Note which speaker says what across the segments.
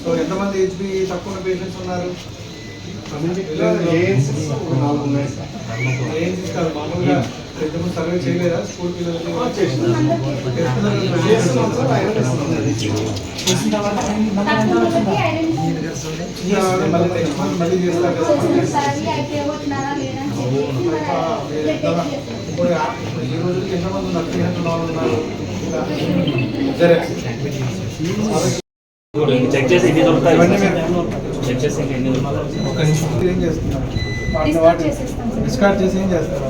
Speaker 1: So ఎంతమంది HB తక్కువ patients ఉన్నారు? మామూలుగా సర్వే చేయలేదా స్కూల్ పిల్లలకి? మళ్ళీ చేస్తారు ఇప్పుడు ఈ రోజు ఎంతమంది ఉన్నారు? 300 ఉన్నారు.
Speaker 2: చెక్ చేసి ఎన్ని దొరుకుతాయి? చెక్ చేసి
Speaker 1: ఒక నిమిషం ఏం చేస్తున్నారు? డిస్కార్డ్ చేసి ఏం చేస్తారు?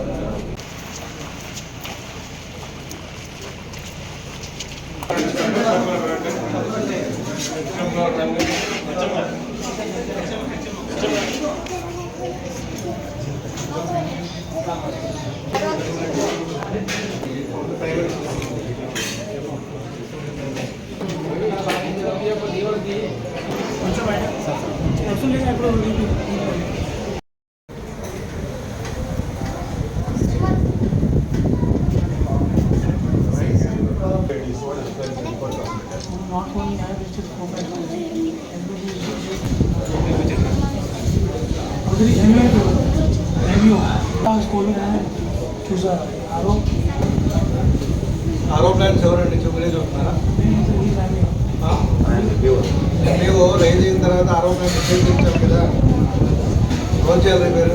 Speaker 1: ఆరో ప్లాన్స్ ఎవరండి చెప్పలే చూస్తున్నారా? మేము రైజ్ అయిన తర్వాత ఆరో ప్లాన్ చేయించాం కదా, రోజు చేయాలి మీరు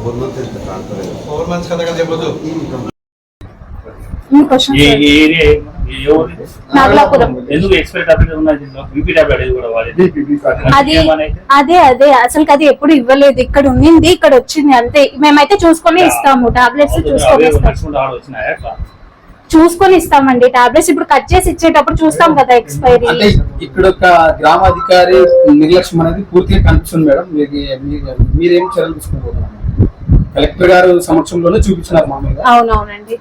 Speaker 1: 4 months కదా కదా చెప్పదు.
Speaker 3: అదే అసలు అది ఎప్పుడు ఇవ్వలేదు. ఇక్కడ ఉన్నింది, ఇక్కడ వచ్చింది అంతే. మేమైతే చూసుకొని ఇస్తాము టాబ్లెట్స్, చూసుకొని ఇస్తామండి టాబ్లెట్స్. ఇప్పుడు కట్ చేసి ఇచ్చేటప్పుడు చూస్తాం కదా ఎక్స్పైరీ.
Speaker 4: ఇక్కడ ఒక గ్రామాధికారి నిర్లక్ష్యం అనేది పూర్తిగా కనిపిస్తుంది మేడం. మీరేం చర్యలు తీసుకోబోతున్నారు? కలెక్టర్ గారు సమక్షంలోనే చూపించినారు మామూలుగా.
Speaker 3: అవునవునండి.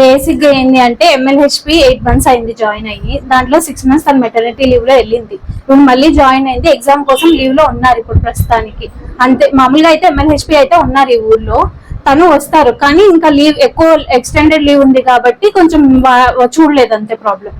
Speaker 3: బేసిక్ గా ఏంటి అంటే MLHP 8 months అయింది జాయిన్ అయ్యి. దాంట్లో 6 months తన మెటర్నిటీ లీవ్ లో వెళ్ళింది. ఇప్పుడు మళ్ళీ జాయిన్ అయింది, ఎగ్జామ్ కోసం లీవ్ లో ఉన్నారు ఇప్పుడు ప్రస్తుతానికి అంతే. మామూలుగా అయితే MLHP అయితే ఉన్నారు ఈ ఊర్లో, తను వస్తారు కానీ ఇంకా లీవ్ ఎక్కువ ఎక్స్టెండెడ్ లీవ్ ఉంది కాబట్టి కొంచెం చూడలేదు అంతే ప్రాబ్లం.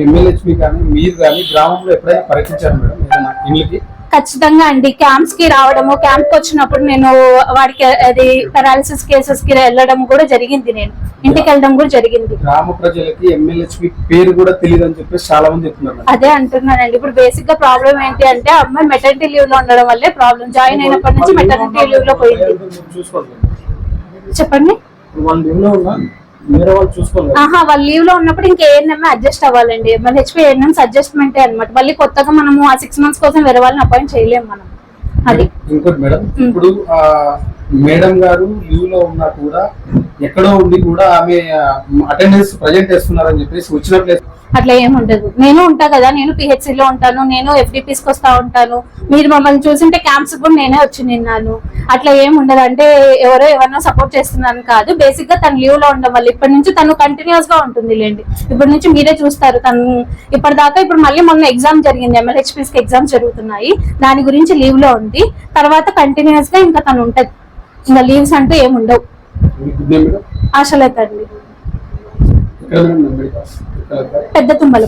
Speaker 4: MLHP కానీ మీరు కానీ గ్రామంలో ఎప్పుడైనా పరీక్షించారు మేడం?
Speaker 3: ఖచ్చితంగా అండి. క్యాంప్స్ కి రావడము, క్యాంప్ కి వచ్చినప్పుడు నేను వాడికి అది పారాలిసిస్ కేసెస్ కి వెళ్ళడం కూడా జరిగింది. నేను ఇంటికి వెళ్ళడం కూడా జరిగింది.
Speaker 4: గ్రామ ప్రజలకి MLHP పేరు కూడా తెలియదు అని చెప్పేసి చాలా మంది చెప్తున్నారు.
Speaker 3: అదే అంటున్నానండి. ఇప్పుడు బేసిక్ గా ప్రాబ్లం ఏంటి అంటే అమ్మాయి మెటర్నిటీ లీవ్ లో ఉండడం వల్లే ప్రాబ్లం. జాయిన్ అయినప్పటి నుంచి మెటర్నిటీ లీవ్ లో పోయింది. చెప్పండి. వాళ్ళు లీవ్ లో ఉన్నప్పుడు ఇంకా ఏఎన్ఎం అడ్జస్ట్ అవ్వాలండి. MLHP ఏఎన్ఎంస్ అడ్జస్ట్మెంట్ అనమాట. మళ్ళీ కొత్తగా మనము ఆ 6 months కోసం వేరే వాళ్ళని అపాయింట్ చేయలేము మనం. అది
Speaker 4: ఇంకోటి మేడం, ఇప్పుడు మేడం గారు లీవ్ లో ఉన్నా కూడా ఎక్కడో ఉండి కూడా ఆమె అటెండెన్స్ ప్రజెంట్ చేస్తున్నారని చెప్పేసి వచ్చినట్లే.
Speaker 3: అట్లా ఏమి ఉండదు. నేను ఉంటా కదా, నేను PHC లో ఉంటాను, నేను FDPs కి వస్తా ఉంటాను. మీరు మమ్మల్ని చూసింటే క్యాంప్స్ కూడా నేనే వచ్చి నిన్నాను. అట్లా ఏమి ఉండదు. అంటే ఎవరన్నా సపోర్ట్ చేస్తున్నాను కాదు. బేసిక్ గా తను లీవ్ లో ఉండడం వల్ల ఇప్పటి నుంచి తను కంటిన్యూస్ గా ఉంటుంది లేండి. ఇప్పటి నుంచి మీరే చూస్తారు. తను ఇప్పటిదాకా ఇప్పుడు మళ్ళీ మొన్న ఎగ్జామ్ జరిగింది, MLHPs కి ఎగ్జామ్స్ జరుగుతున్నాయి, దాని గురించి లీవ్ లో ఉంది. తర్వాత కంటిన్యూస్ గా ఇంకా తను ఉంటది. ఇంకా లీవ్స్ అంటూ ఏమి ఉండవు. ఆశలైతే అండి పెద్ద తుమ్మలు.